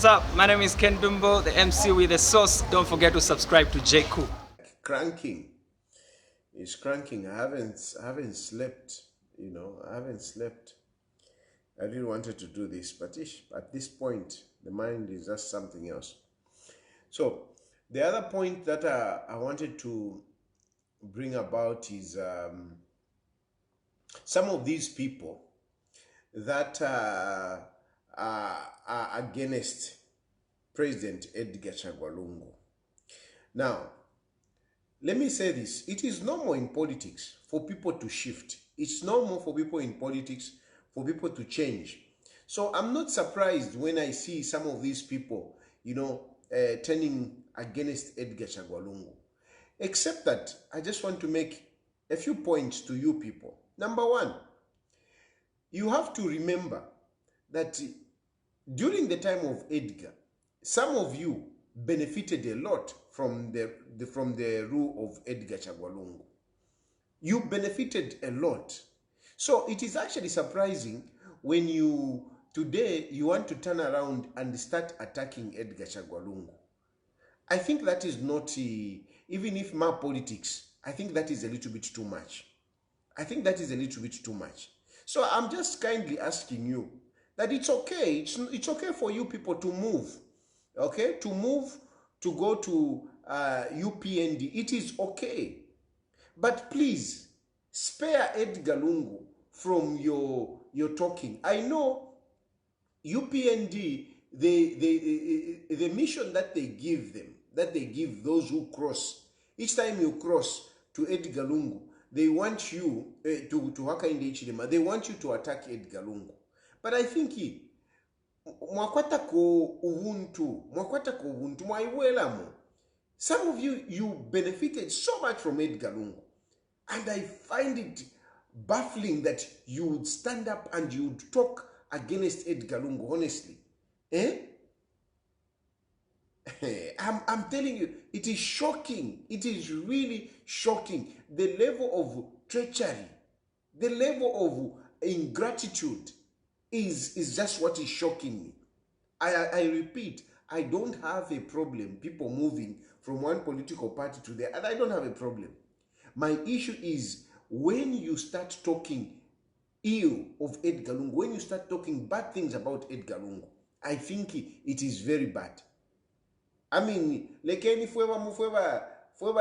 What's up? My name is Ken Dumbo, the MC with the sauce. Don't forget to subscribe to J. Cool. Cranking. It's cranking. I haven't slept. I haven't slept. I really wanted to do this, but at this point, the mind is just something else. So the other point that I wanted to bring about is some of these people that are against President Edgar Chagwa Lungu. Now, let me say this. It is normal in politics for people to shift. It's normal for people in politics for people to change. So I'm not surprised when I see some of these people, turning against Edgar Chagwa Lungu. Except that I just want to make a few points to you people. Number one, you have to remember that during the time of Edgar, some of you benefited a lot from the rule of Edgar Chagwa Lungu. You benefited a lot. So it is actually surprising when today you want to turn around and start attacking Edgar Chagwa Lungu. I think that is not, even if my politics, I think that is a little bit too much. I think that is a little bit too much. So I'm just kindly asking you that it's okay. It's okay for you people to move. Okay? To move, to go to UPND. It is okay. But please, spare Edgar Lungu from your talking. I know UPND, the mission that they give them, that they give those who cross, each time you cross to Edgar Lungu, they want you to Hakainde Ichilema, they want you to attack Edgar Lungu. But I think mwakwata ko ubuntu mwaiwelamo. Some of you benefited so much from Edgar Lungu, and I find it baffling that you would stand up and you would talk against Edgar Lungu, honestly. I'm telling you, it is shocking. It is really shocking. The level of treachery, the level of ingratitude is just what is shocking me. I repeat, I don't have a problem people moving from one political party to the other. I don't have a problem. My issue is when you start talking ill of Edgar Lungu, when you start talking bad things about Edgar Lungu, I think it is very bad. I mean, like any forever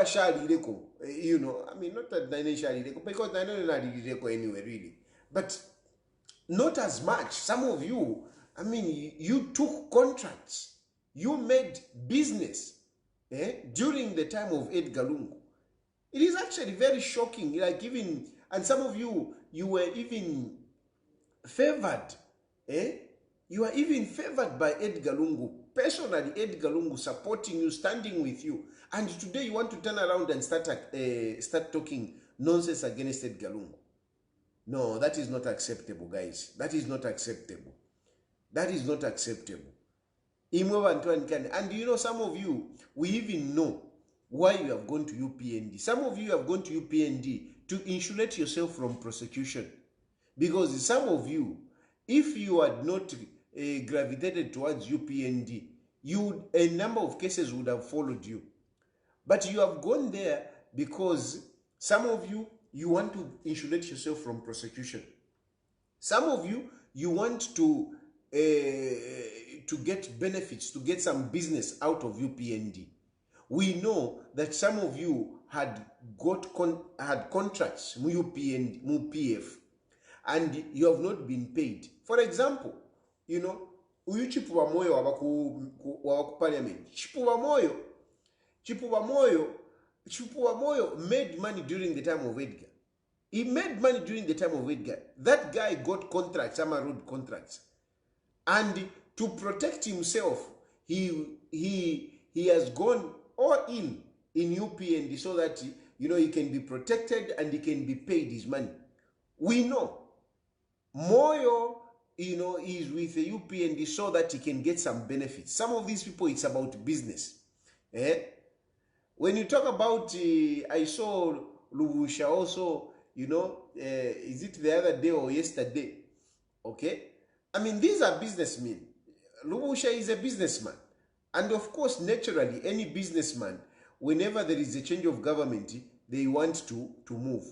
shari leko, I mean, not that nine shari leko, because I know not leko anyway, really. But not as much. Some of you, I mean, you took contracts, you made business during the time of Edgar Lungu. It is actually very shocking. Like even, and some of you were even favored. You are even favored by Edgar Lungu. Personally, Edgar Lungu supporting you, standing with you. And today you want to turn around and start talking nonsense against Edgar Lungu. No, that is not acceptable, guys. That is not acceptable. That is not acceptable. And some of you, we even know why you have gone to UPND. Some of you have gone to UPND to insulate yourself from prosecution. Because some of you, if you had not gravitated towards UPND, a number of cases would have followed you. But you have gone there because some of you want to insulate yourself from prosecution. Some of you want to get benefits, to get some business out of UPND. We know that some of you had contracts mu UPND, mu PF, and you have not been paid. For example, uyu Chipuwa Moyo wabaku parliament. Chipuwa Moyo made money during the time of Edgar. He made money during the time of Edgar. That guy got contracts, some road contracts. And to protect himself, he has gone all in UPND so that he can be protected and he can be paid his money. We know Moyo is with the UPND so that he can get some benefits. Some of these people, it's about business. When you talk about, I saw Lubusha also, is it the other day or yesterday? Okay? I mean, these are businessmen. Lubusha is a businessman. And of course, naturally, any businessman, whenever there is a change of government, they want to move.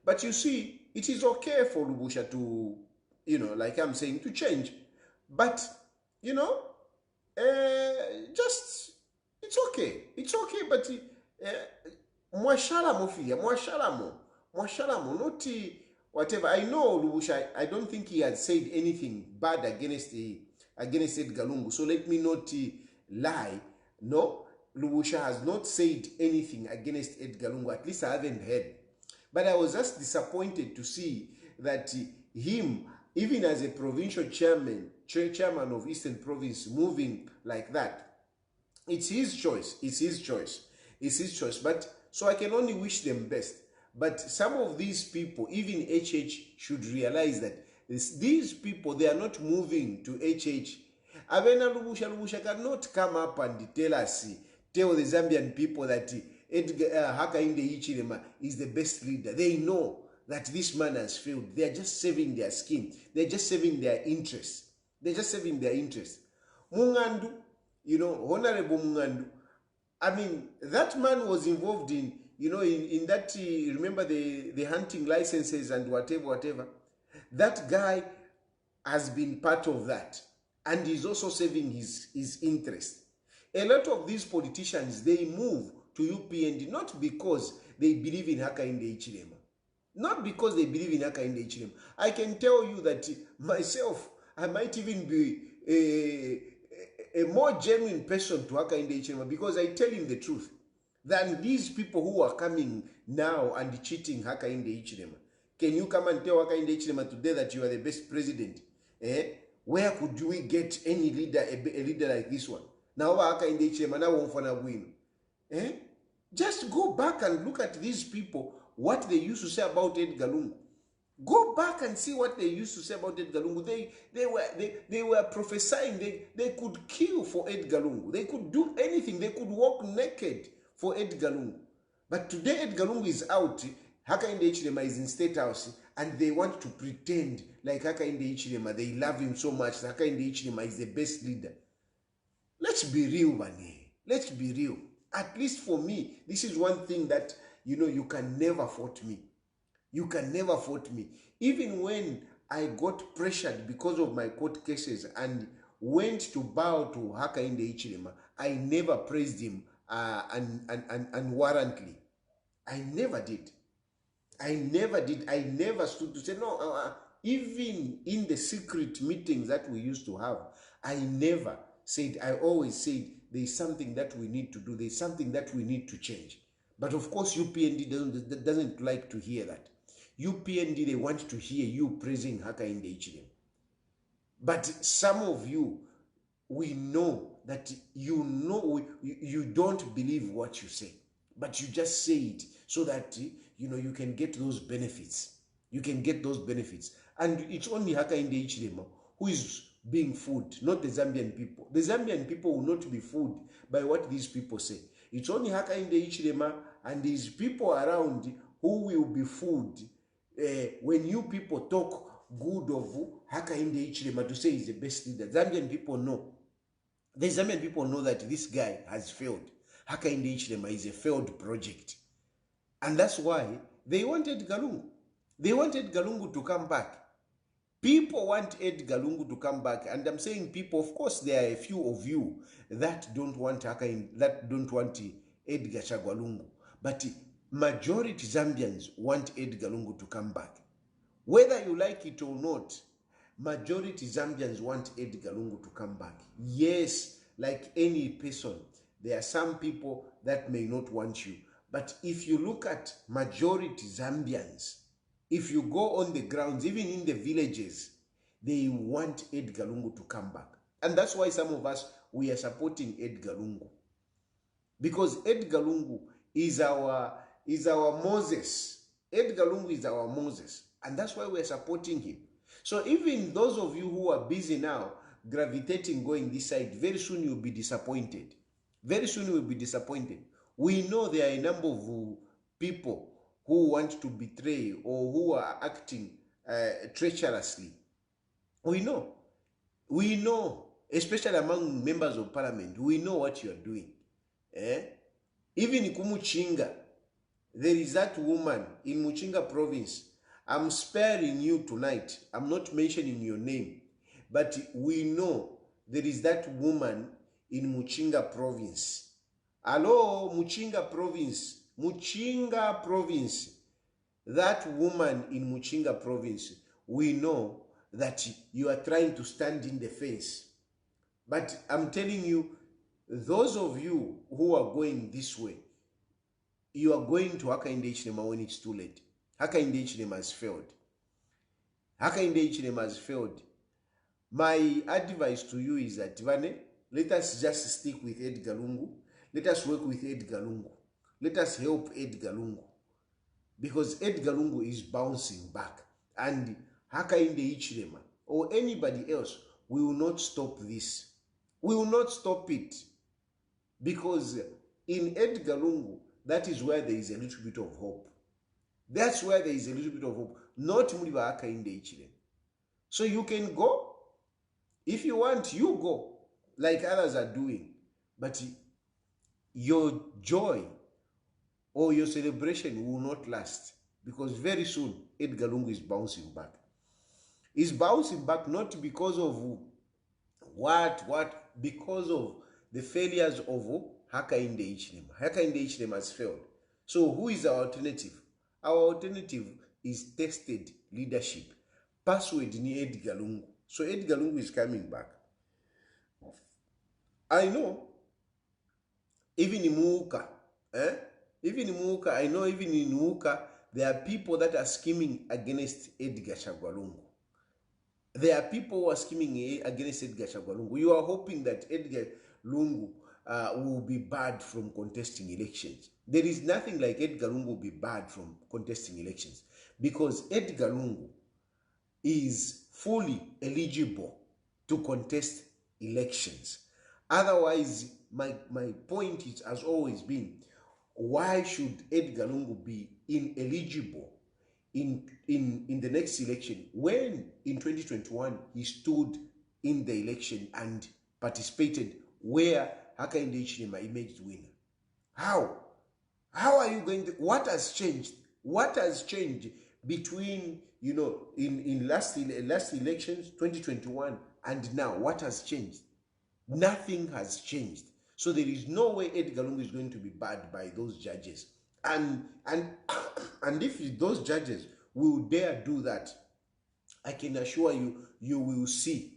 But you see, it is okay for Lubusha to, like I'm saying, to change. But, just, it's okay. It's okay, but mwashalamo fia, mwashalamo, not whatever. I know Lubusha, I don't think he had said anything bad against Edgar Lungu. So let me not lie. No, Lubusha has not said anything against Edgar Lungu. At least I haven't heard. But I was just disappointed to see that him, even as a provincial chairman of Eastern Province, moving like that. It's his choice. It's his choice. It's his choice. But so I can only wish them best. But some of these people, even HH, should realize that these people, they are not moving to HH. Avena Lubusha cannot come up and tell the Zambian people that Hakainde Hichilema is the best leader. They know that this man has failed. They are just saving their skin. They're just saving their interests. They're just saving their interests. Mungandu, Honorable Mungandu, I mean, that man was involved in, in that, remember the hunting licenses and whatever. That guy has been part of that. And he's also saving his interest. A lot of these politicians, they move to UPND not because they believe in Hakainde Hichilema. Not because they believe in Hakainde Hichilema. I can tell you that myself, I might even be a more genuine person to Hakainde Hichilema because I tell him the truth than these people who are coming now and cheating Hakainde Hichilema. Can you come and tell Hakainde Hichilema today that you are the best president? Where could we get any leader, a leader like this one? Now Hakainde Hichilema na wonfana bwino. Just go back and look at these people, what they used to say about Edgar Lungu. Go back and see what they used to say about Edgar Lungu. They were prophesying they could kill for Edgar Lungu. They could do anything. They could walk naked for Edgar Lungu. But today Edgar Lungu is out. Hakainde Hichilema is in State House and they want to pretend like Hakainde Hichilema, they love him so much. Hakainde Hichilema is the best leader. Let's be real, Bani. Let's be real. At least for me, this is one thing that, you can never fault me. You can never fault me. Even when I got pressured because of my court cases and went to bow to Hakainde Hichilema, I never praised him unwarrantedly. I never did. I never stood to say, no, even in the secret meetings that we used to have, I never said, I always said, there's something that we need to do. There's something that we need to change. But of course, UPND doesn't like to hear that. UPND, they want to hear you praising Hakainde Hichilema. But some of you, we know that you don't believe what you say. But you just say it so that, you can get those benefits. You can get those benefits. And it's only Hakainde Hichilema who is being fooled, not the Zambian people. The Zambian people will not be fooled by what these people say. It's only Hakainde Hichilema and these people around who will be fooled when you people talk good of Hakainde Hichilema to say he's the best leader. Zambian people know. The Zambian people know that this guy has failed. Hakainde Hichilema is a failed project. And that's why they wanted Galungu. They wanted Galungu to come back. People want Edgar Lungu to come back, and I'm saying people. Of course, there are a few of you that don't want Edgar Chagwa, but majority Zambians want Edgar Lungu to come back. Whether you like it or not, majority Zambians want Edgar Lungu to come back. Yes, like any person, there are some people that may not want you, but if you look at majority Zambians, if you go on the grounds, even in the villages, they want Edgar Lungu to come back. And that's why some of us, we are supporting Edgar Lungu. Because Edgar Lungu is our Moses. Edgar Lungu is our Moses. And that's why we are supporting him. So even those of you who are busy now, gravitating, going this side, very soon you'll be disappointed. Very soon you will be disappointed. We know there are a number of people who want to betray or who are acting treacherously. We know. especially among members of parliament. We know what you are doing. Even in Kumuchinga, there is that woman in Muchinga province. I'm sparing you tonight. I'm not mentioning your name, but we know there is that woman in Muchinga province. Hello, Muchinga province. Muchinga province. That woman in Muchinga province, we know that you are trying to stand in the fence. But I'm telling you, those of you who are going this way, you are going to Hakainde Hichilema when it's too late. Hakainde Hichilema has failed. Hakainde Hichilema has failed. My advice to you is that, Vane, let us just stick with Edgar Lungu. Let us work with Edgar Lungu. Let us help Edgar Lungu. Because Edgar Lungu is bouncing back. And Hakainde Hichilema or anybody else will not stop this. We will not stop it. Because in Edgar Lungu, that is where there is a little bit of hope. That's where there is a little bit of hope. Not Muliba Hakainde Hichilema. So you can go. If you want, you go. Like others are doing. But your joy or your celebration will not last. Because very soon, Edgar Lungu is bouncing back. He's bouncing back not because of because of the failures of Hakainde Hichilema. Hakainde Hichilema has failed. So who is our alternative? Our alternative is tested leadership. Password ni Edgar Lungu. So Edgar Lungu is coming back. I know, even in Muuka, I know even in Muuka, there are people that are scheming against Edgar Chagwa. There are people who are scheming against Edgar Chagwa. You are hoping that Edgar Lungu will be barred from contesting elections. There is nothing like Edgar Lungu will be barred from contesting elections because Edgar Lungu is fully eligible to contest elections. Otherwise, my point has always been, why should Edgar Lungu be ineligible in the next election when in 2021 he stood in the election and participated where Hakainde Hichilema emerged winner? How are you going to, what has changed? What has changed between, in last elections, 2021, and now? What has changed? Nothing has changed. So there is no way Edgar Lungu is going to be barred by those judges. And if those judges will dare do that, I can assure you, you will see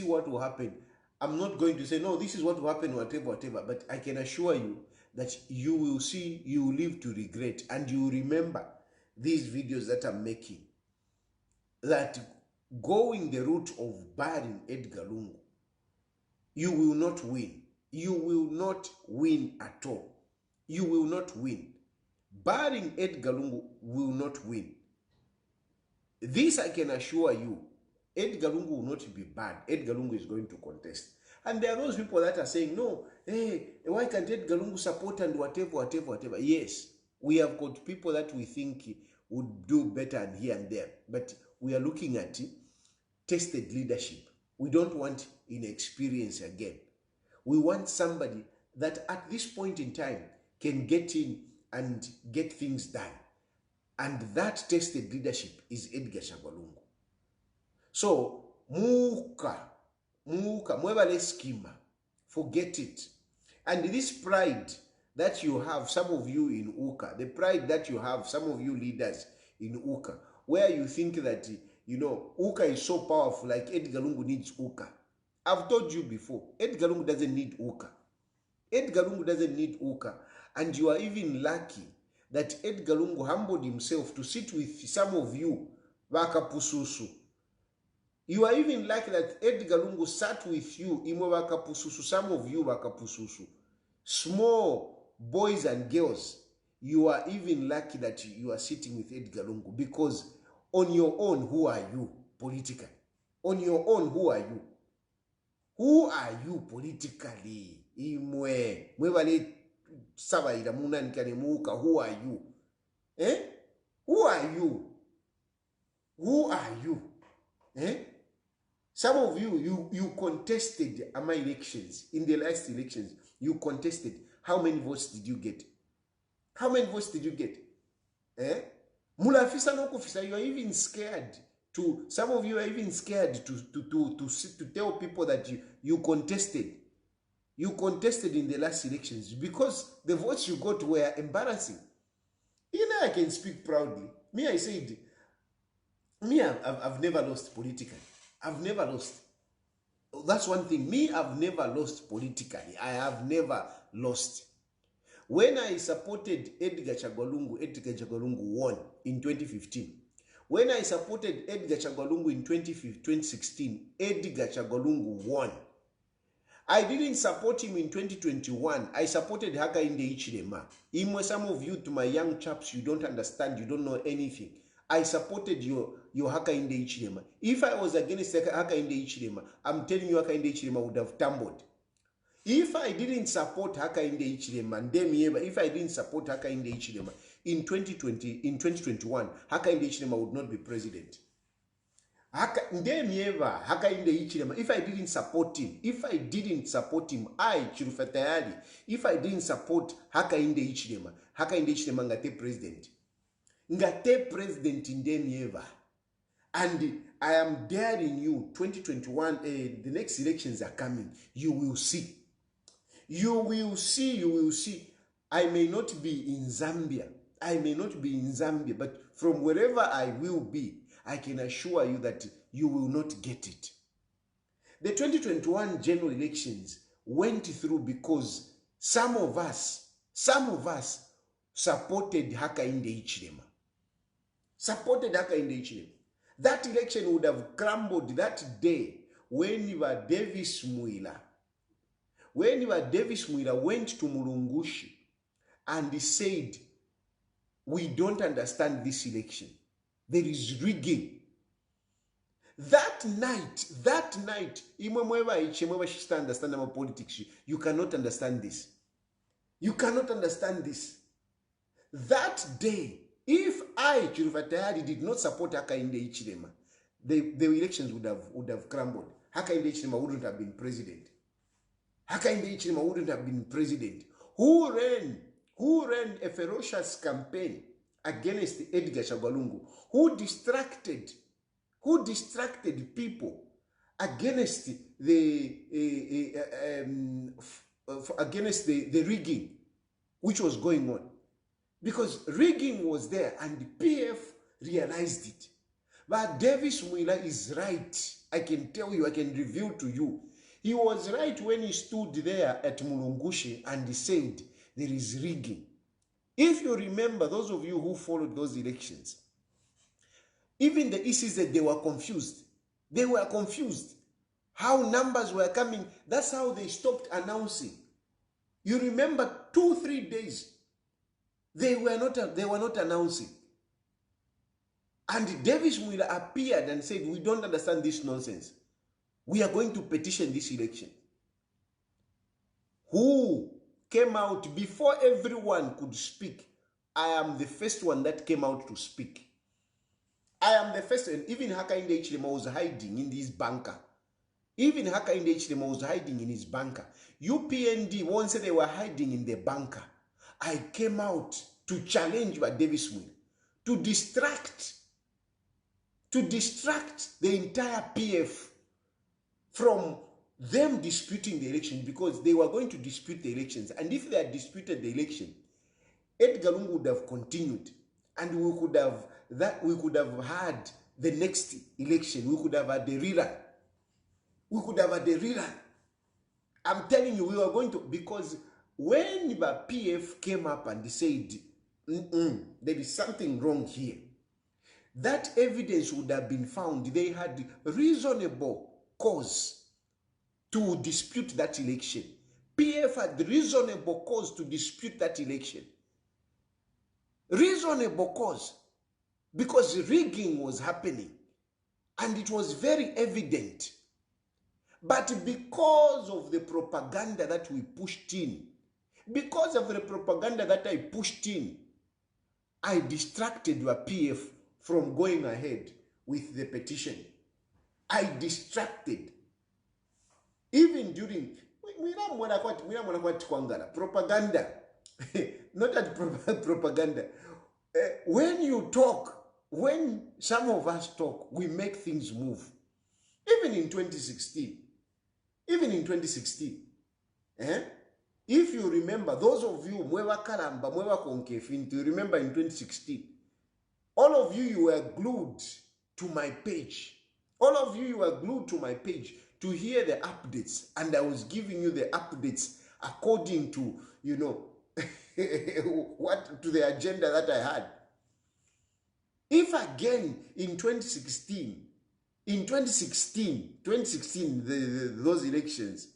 what will happen. I'm not going to say, no, this is what will happen, whatever, but I can assure you that you will see, you will live to regret, and you will remember these videos that I'm making, that going the route of barring Edgar Lungu, you will not win. You will not win at all. You will not win. Barring Edgar Lungu will not win. This I can assure you. Edgar Lungu will not be barred. Edgar Lungu is going to contest. And there are those people that are saying, no, hey, why can't Edgar Lungu support and whatever. Yes, we have got people that we think would do better and here and there. But we are looking at tested leadership. We don't want inexperience again. We want somebody that at this point in time can get in and get things done. And that tested leadership is Edgar Chagwa Lungu. So, mwebale schema, forget it. And this pride that you have, some of you in Uka, the pride that you have, some of you leaders in Uka, where you think that, Uka is so powerful, like Edgar Lungu needs Uka. I've told you before, Edgar Lungu doesn't need Uka. Edgar Lungu doesn't need Uka. And you are even lucky that Edgar Lungu humbled himself to sit with some of you, Wakapususu. You are even lucky that Edgar Lungu sat with you, Imo Wakapususu, some of you Wakapususu. Small boys and girls, you are even lucky that you are sitting with Edgar Lungu, because on your own, who are you politically? On your own, who are you? Who are you politically? Imwe mwebale sabaira munanikane muka. Who are you? Who are you? Who are you? Some of you contested my elections. In the last elections, you contested. How many votes did you get? How many votes did you get? Eh? Mulafisa no kufisa, you are even scared to, some of you are even scared to tell people that you contested. You contested in the last elections because the votes you got were embarrassing. You know, I can speak proudly. Me, I said, me, I've never lost politically. I've never lost. That's one thing. Me, I've never lost politically. I have never lost. When I supported Edgar Chagwalungu won in 2015. When I supported Edgar Chagwalungu in 2016, Edgar Chagwalungu won. I didn't support him in 2021. I supported Hakainde Hichilema. Some of you, to my young chaps, you don't understand, you don't know anything. I supported your Hakainde Hichilema. If I was against Hakainde Hichilema, I'm telling you Hakainde Hichilema would have tumbled. If I didn't support Hakainde Hichilema, if I didn't support Hakainde Hichilema in 2021, Hakainde Hichilema would not be president. If I didn't support him, I, Tayali, if I didn't support Hakainde Hichilema ngate president. Ngate president Ndemieva. And I am daring you, 2021, the next elections are coming. You will see. You will see, you will see. I may not be in Zambia. But from wherever I will be, I can assure you that you will not get it. The 2021 general elections went through because some of us supported Hakainde Hichilema. That election would have crumbled that day when Davis Muila went to Mulungushi and he said, we don't understand this election. There is rigging. That night, understand our politics. You cannot understand this. You cannot understand this. That day, if I, Tayali, did not support Hakainde Hichilema, the elections would have crumbled. Hakainde Hichilema wouldn't have been president. Who ran a ferocious campaign against Edgar Chagwalungu? Who distracted people against the rigging which was going on? Because rigging was there and the PF realized it. But Davis Muila is right. I can tell you, I can reveal to you. He was right when he stood there at Mulungushi and he said, there is rigging. If you remember, those of you who followed those elections, even the ECZ, they were confused. They were confused. How numbers were coming. That's how they stopped announcing. You remember 2-3 days, they were not announcing. And Davis Muila appeared and said, we don't understand this nonsense. We are going to petition this election. Who came out before everyone could speak? I am the first one that came out to speak. I am the first, and even Hakainde Hichilema was hiding in his bunker. UPND, once they were hiding in the bunker, I came out to challenge Davis Muila, to distract the entire PF from them disputing the election, because they were going to dispute the elections. And if they had disputed the election, Edgar Lungu would have continued, and we could have had the next election. We could have had the rerun. I'm telling you, we were going to, because when the PF came up and said, there is something wrong here, that evidence would have been found. They had reasonable cause to dispute that election. PF had reasonable cause to dispute that election. Reasonable cause. Because rigging was happening. And it was very evident. But because of the propaganda that we pushed in, because of the propaganda that I pushed in, I distracted the PF from going ahead with the petition. I distracted. Even during propaganda. Not that propaganda. When you talk, when some of us talk, we make things move. Even in 2016. If you remember, those of you, Mwewa Karamba, Mwewa Konkefinti, you remember in 2016, all of you, you were glued to my page. All of you, you were glued to my page to hear the updates. And I was giving you the updates according to, you know, to the agenda that I had. If again in 2016, those elections,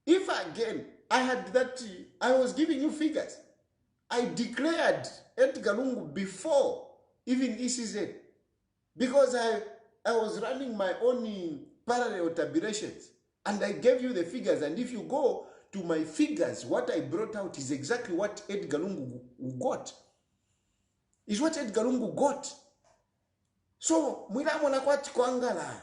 if again I had that, I was giving you figures. I declared Edgar Lungu before even ECZ because I was running my own parallel tabulations and I gave you the figures. And if you go to my figures, what I brought out is exactly what Edgar Lungu got. Is what Edgar Lungu got. So, mwinamona kwati kwangala.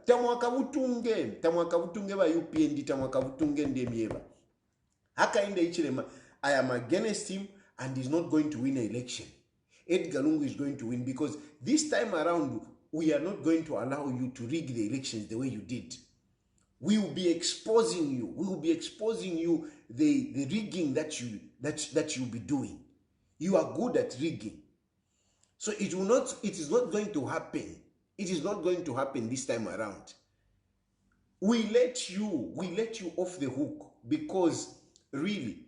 Tamwaka butunge ba UPND, tamwaka butunge ndemieba. Haka inde ichilema, I am against him and he's not going to win an election. Edgar Lungu is going to win because this time around, we are not going to allow you to rig the elections the way you did. We will be exposing you. We will be exposing you the rigging that you'll be doing. You are good at rigging. So it is not going to happen. It is not going to happen this time around. We let you off the hook because really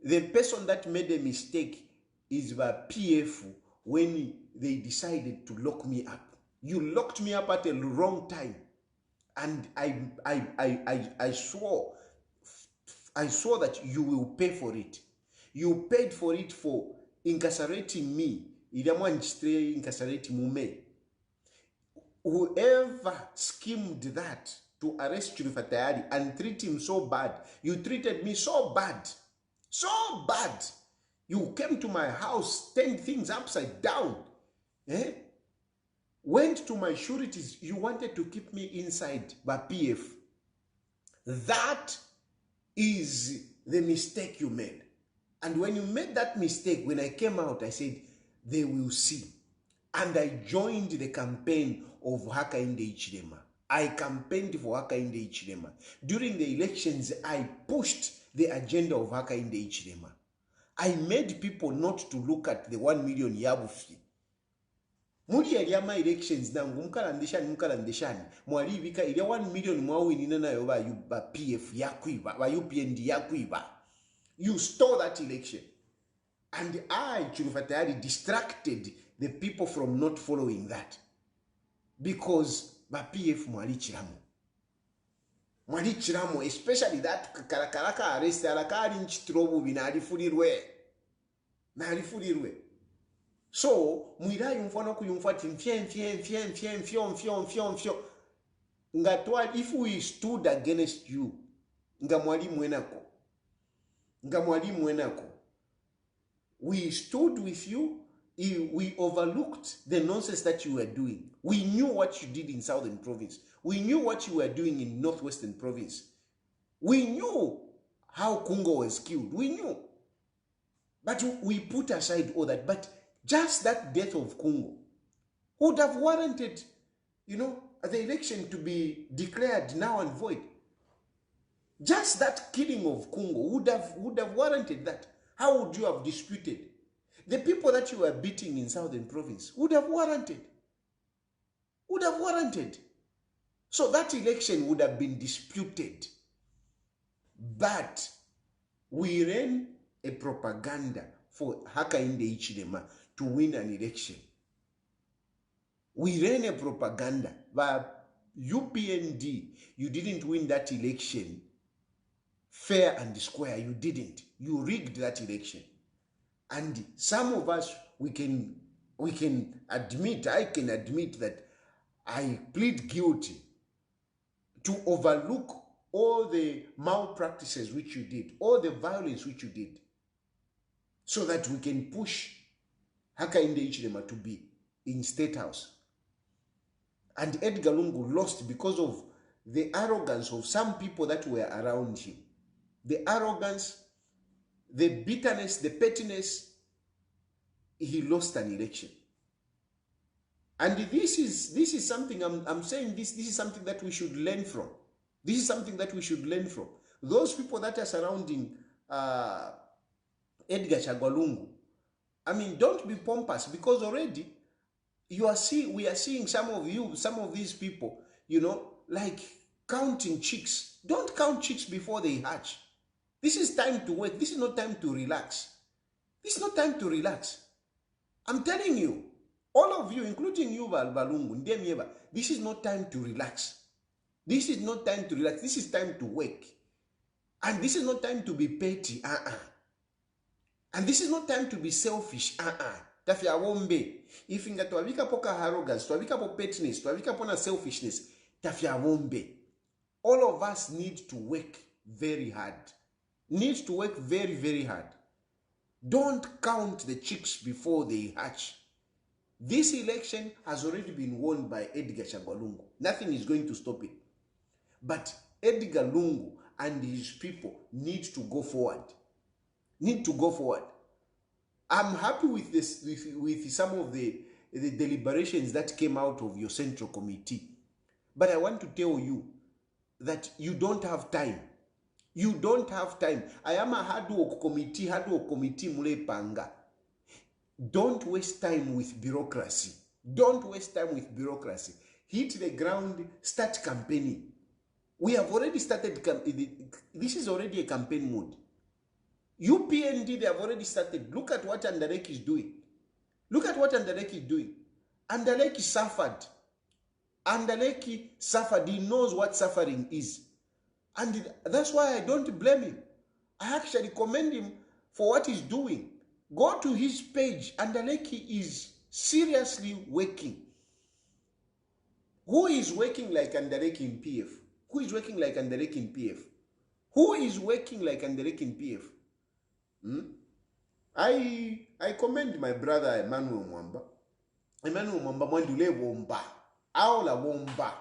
the person that made a mistake is the PF when they decided to lock me up. You locked me up at a wrong time. And I swore that you will pay for it. You paid for it for incarcerating me. Whoever schemed that to arrest Tayali and treat him so bad, you treated me so bad, you came to my house, turned things upside down, went to my sureties, you wanted to keep me inside by PF. That is the mistake you made. And when you made that mistake, when I came out, I said, they will see. And I joined the campaign of Hakainde Ichilema. I campaigned for Hakainde Ichilema. During the elections, I pushed the agenda of Hakainde Ichilema. I made people not to look at the 1 million yabufi. Muri yama elections nangu mkalandeshani mwalibika ile 1 million mwawinina nayo ba PF yakwiba ba UPND yakwiba. You stole that election. And I, Tayali, distracted the people from not following that. Because ba PF mwalichiramo, especially that karakaraka arrest alakari nchitrobu binalifulirwe. So, mwira yumfano kuyumfati mfyo. Ngatwa, if we stood against you, ngamwali mwenako. We stood with you, we overlooked the nonsense that you were doing. We knew what you did in Southern Province. We knew what you were doing in Northwestern Province. We knew how Kungo was killed. We knew. But we put aside all that. But just that death of Kungo would have warranted, the election to be declared null and void. Just that killing of Kungo would have warranted that. How would you have disputed? The people that you were beating in Southern Province would have warranted. So that election would have been disputed. But we ran a propaganda for Hakainde Ichilema to win an election. We ran a propaganda. But UPND, you didn't win that election fair and square. You didn't. You rigged that election. And some of us, we can admit, I can admit that I plead guilty to overlook all the malpractices which you did, all the violence which you did, so that we can push Hakainde Ichilema to be in State House. And Edgar Lungu lost because of the arrogance of some people that were around him. The arrogance, the bitterness, the pettiness, he lost an election. And this is something I'm saying this is something that we should learn from. This is something that we should learn from. Those people that are surrounding Edgar Chagwalungu, I mean, don't be pompous, because already we are seeing some of these people, you know, like counting chicks. Don't count chicks before they hatch. This is time to work. This is not time to relax. This is not time to relax. I'm telling you, all of you, including you, Balungu, Ndemieba, this is not time to relax. This is not time to relax. This is time to work. And this is not time to be petty. And this is not time to be selfish. Tafia wombe. If inga tuavika poka arrogance, tuavika po pettiness, tuavika pona selfishness, tafia wombe. All of us need to work very hard. Need to work very, very hard. Don't count the chicks before they hatch. This election has already been won by Edgar Chagwalungu. Nothing is going to stop it. But Edgar Lungu and his people need to go forward. Need to go forward. I'm happy with this, with some of the deliberations that came out of your central committee. But I want to tell you that you don't have time. You don't have time. I am a hard work committee mule panga. Don't waste time with bureaucracy. Don't waste time with bureaucracy. Hit the ground, start campaigning. We have already started, this is already a campaign mode. UPND, they have already started. Look at what Anderlecht is doing. Look at what Anderlecht is doing. Anderlecht suffered. Anderlecht suffered. He knows what suffering is. And that's why I don't blame him. I actually commend him for what he's doing. Go to his page. Anderlecht is seriously working. Who is working like Anderlecht in PF? Who is working like Anderlecht in PF? Who is working like Anderlecht in PF? I commend my brother Emmanuel Mwamba. Emmanuel Mwamba mwandule womba. Aola womba.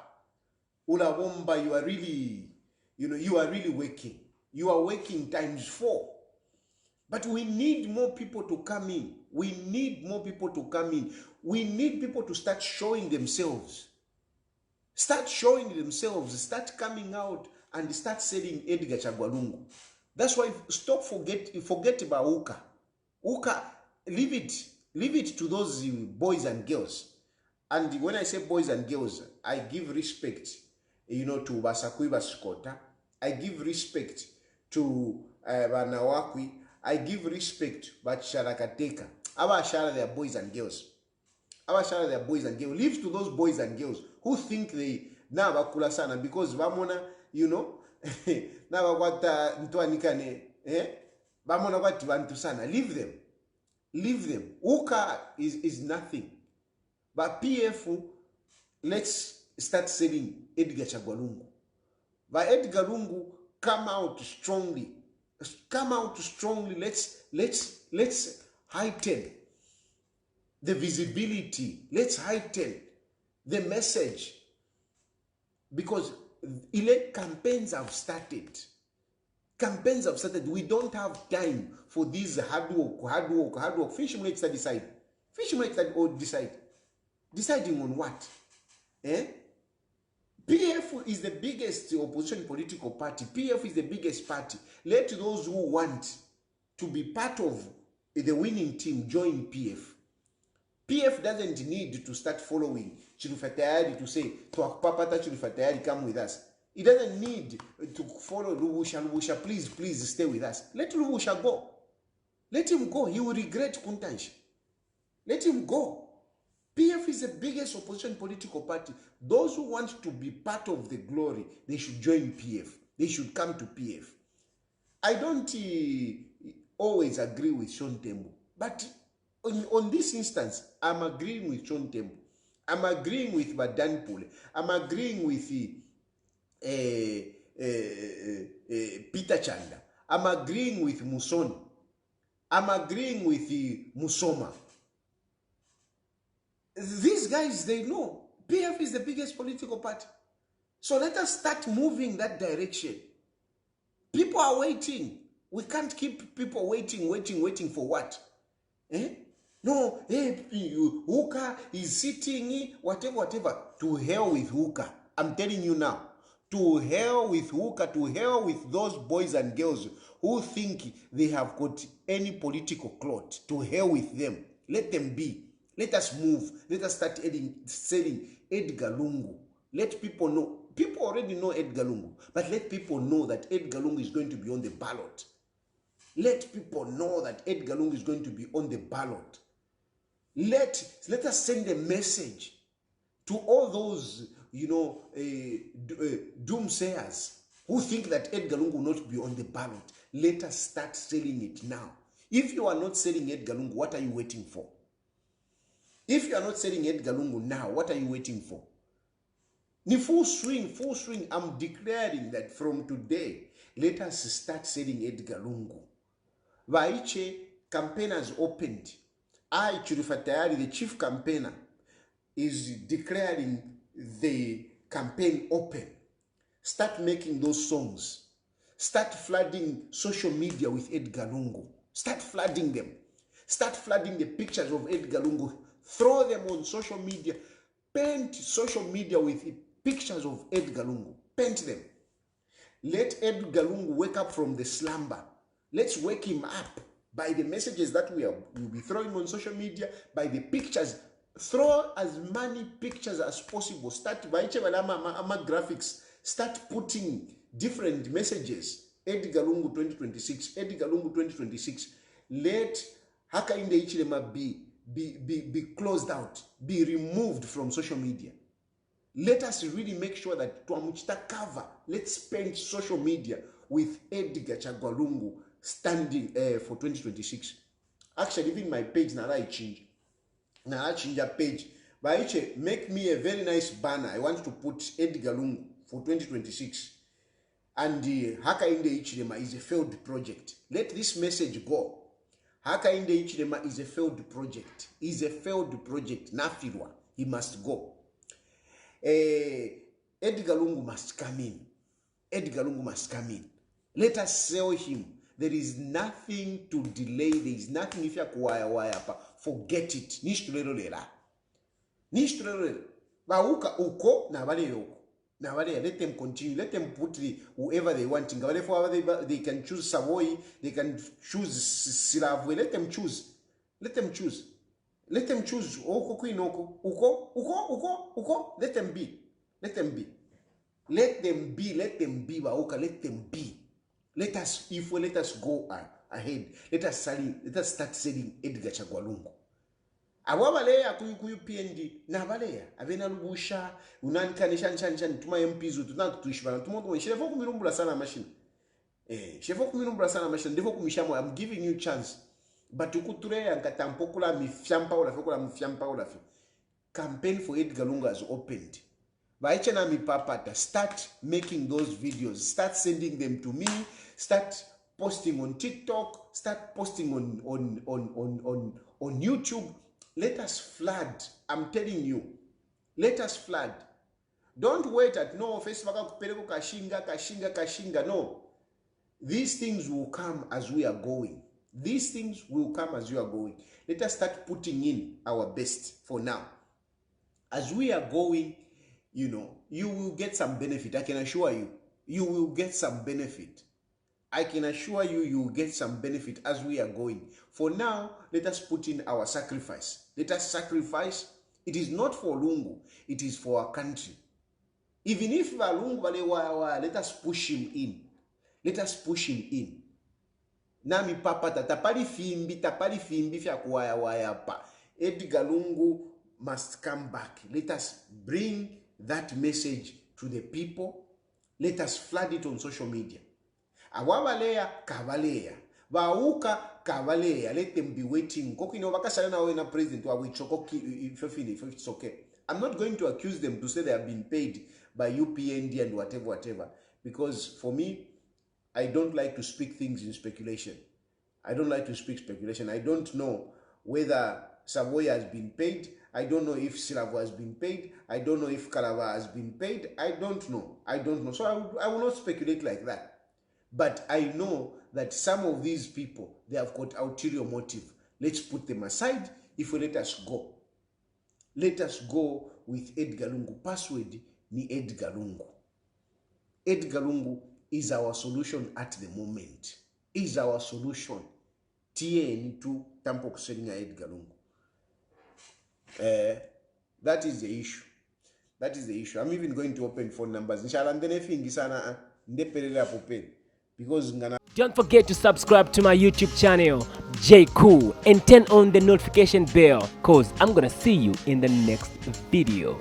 Ula womba, you are really, you are really working. You are working ×4. But we need more people to come in. We need more people to come in. We need people to start showing themselves. Start showing themselves. Start coming out and start selling Edgar Chagwalungu. That's why forget about Uka. Uka, leave it to those boys and girls. And when I say boys and girls, I give respect, to Basakwiba Skota. I give respect to Banawakwi. I give respect to Sharakateka. Our Shara, they are boys and girls. Our Shara, they are boys and girls. Leave to those boys and girls who think they now bakula sana because Bamona, na bakwata ntwanikane bamona kwati bantu sana. Leave them. Uka is nothing. But PF, let's start selling Edgar Chagwalungu. But Edgar Lungu, come out strongly. Let's heighten the visibility. Let's heighten the message, because campaigns have started. We don't have time for this hard work. Fish makes that decide. Deciding on what? PF is the biggest opposition political party. PF is the biggest party. Let those who want to be part of the winning team join PF. PF doesn't need to start following Chilufa to say, Papata Chilufa, come with us. It doesn't need to follow Lubusha, please stay with us. Let Lubusha go. Let him go. He will regret Kuntanshi. Let him go. PF is the biggest opposition political party. Those who want to be part of the glory, they should join PF. They should come to PF. I don't always agree with Sean Tembo, but on this instance, I'm agreeing with Sean Tembo. I'm agreeing with Badan Pule. I'm agreeing with Peter Chanda. I'm agreeing with Musoni. I'm agreeing with Musoma. These guys, they know PF is the biggest political party. So let us start moving that direction. People are waiting. We can't keep people waiting for what? No, Hooker is sitting, whatever. To hell with Hooker. I'm telling you now. To hell with Hooker, to hell with those boys and girls who think they have got any political clout. To hell with them. Let them be. Let us move. Let us start selling Edgar Lungu. Let people know. People already know Edgar Lungu, but let people know that Edgar Lungu is going to be on the ballot. Let people know that Edgar Lungu is going to be on the ballot. Let us send a message to all those, doomsayers who think that Edgar Lungu will not be on the ballot. Let us start selling it now. If you are not selling Edgar Lungu, what are you waiting for? If you are not selling Edgar Lungu now, what are you waiting for? Ni full swing. I'm declaring that from today, let us start selling Edgar Lungu. Vaiche campaigners opened. I, Tayali, the chief campaigner, is declaring the campaign open. Start making those songs. Start flooding social media with Edgar Lungu. Start flooding them. Start flooding the pictures of Edgar Lungu. Throw them on social media. Paint social media with pictures of Edgar Lungu. Paint them. Let Edgar Lungu wake up from the slumber. Let's wake him up by the messages that we'll be throwing on social media, by the pictures. Throw as many pictures as possible. Start graphics. Start putting different messages. Edgar Lungu 2026. Edgar Lungu 2026. Let Hakainde Hichilema be closed out, be removed from social media. Let us really make sure that Tuamuchita cover. Let's paint social media with Edgar Chagwalungu standing for 2026. Actually, even my page now I change. Now I change a page. But make me a very nice banner. I want to put Edgar Lungu for 2026. And Hakainde Hichilema is a failed project. Let this message go. Hakainde Hichilema is a failed project. Is a failed project. Nafirwa. He must go. Edgar Lungu must come in. Edgar Lungu must come in. Let us sell him. There is nothing to delay. There is nothing if you are forget it. Nishturelolera. Bauka uko na wale yoko. Na wale, let them continue. Let them put whoever they want. They can choose Savoy. They can choose Silavwe. Let them choose. Let them choose. Let them choose. Uko. Let them be. Let them be. Let them be. Let them be. Bauka. Let them be. Let us go ahead. Let us start selling Edgar Chagwalungu. Awabaleya ku UPND na baleya avena lubusha unanika chan tuma MPs tunatuishibana tumongo shefo kumirumbula sana machine. Shefo kumirumbula sana machine ndivyo kumishamo. I'm giving you chance. But ukutureya nkatampokula mifyampa ulafi kula mifyampa ulafi. Campaign for Edgar Lungu has opened. Vaichana mi papata, start making those videos. Start sending them to me. Start posting on TikTok. Start posting on YouTube. Let us flood. I'm telling you. Let us flood. Don't wait at no Facebook kashinga. No. These things will come as we are going. These things will come as we are going. Let us start putting in our best for now. As we are going, you will get some benefit. I can assure you. You will get some benefit. I can assure you, you will get some benefit as we are going. For now, let us put in our sacrifice. Let us sacrifice. It is not for Lungu. It is for our country. Even if Lungu, let us push him in. Let us push him in. Nami papa tapali fimbi fya kuwaya pa. Edgar Lungu must come back. Let us bring that message to the people. Let us flood it on social media. Awabaleya kavaleya. Bauka kavaleya. Let them be waiting. Kokino bakasana na wena president wa wichokoki if it's okay. I'm not going to accuse them to say they have been paid by UPND and whatever. Because for me, I don't like to speak things in speculation. I don't like to speak speculation. I don't know whether Savoy has been paid. I don't know if Silavo has been paid. I don't know if Karava has been paid. I don't know. So I will not speculate like that. But I know that some of these people, they have got ulterior motive. Let's put them aside. If we let us go with Edgar Lungu. Password ni Edgar Lungu. Edgar Lungu is our solution at the moment. Is our solution. TN to tampo kuselinga Edgar Lungu. That is the issue. I'm even going to open phone numbers. Inshallah, because don't forget to subscribe to my YouTube channel, J Cool, and turn on the notification bell, cause I'm gonna see you in the next video.